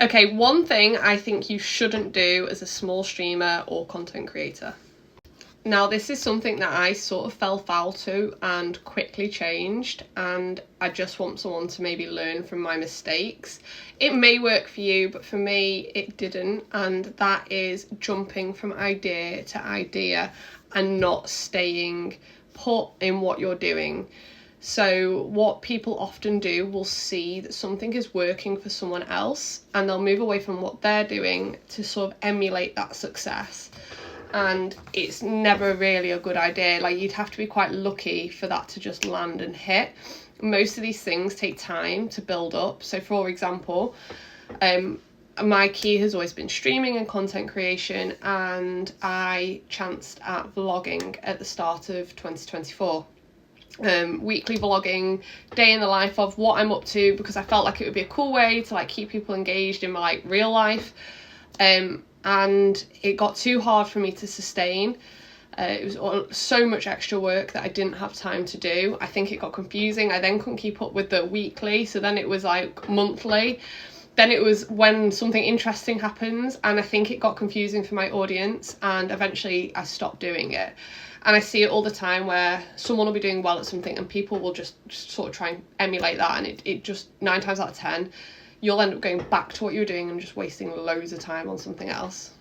Okay, one thing I think you shouldn't do as a small streamer or content creator. Now, this is something that I sort of fell foul to and quickly changed, and I just want someone to maybe learn from my mistakes. It may work for you, but for me, it didn't, and that is jumping from idea to idea and not staying put in what you're doing. So what people often do will see that something is working for someone else and they'll move away from what they're doing to sort of emulate that success. And it's never really a good idea. Like, you'd have to be quite lucky for that to just land and hit. Most of these things take time to build up. So for example, my key has always been streaming and content creation, and I chanced at vlogging at the start of 2024. Weekly vlogging, day in the life of what I'm up to, because I felt like it would be a cool way to like keep people engaged in my like real life. And it got too hard for me to sustain. It was so much extra work that I didn't have time to do. I think it got confusing. I then couldn't keep up with the weekly, so then it was like monthly. Then it was when something interesting happens, and I think it got confusing for my audience, and eventually I stopped doing it. And I see it all the time where someone will be doing well at something and people will just sort of try and emulate that, and it just 9 times out of 10 you'll end up going back to what you were doing and just wasting loads of time on something else.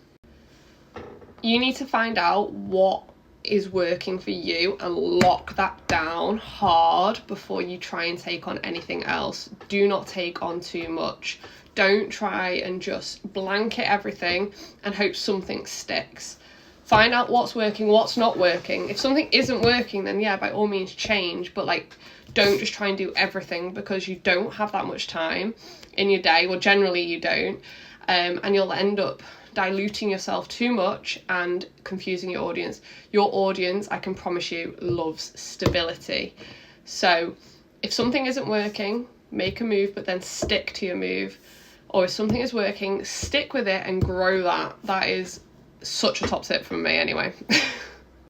You need to find out what is working for you and lock that down hard before you try and take on anything else. Do not take on too much. Don't try and just blanket everything and hope something sticks. Find out what's working, what's not working. If something isn't working, then yeah, by all means change, but like, don't just try and do everything, because you don't have that much time in your day. Well, generally you don't, and you'll end up diluting yourself too much and confusing your audience. Your audience, I can promise you, loves stability. So if something isn't working, make a move, but then stick to your move. Or if something is working, stick with it and grow that. That is such a top tip from me anyway.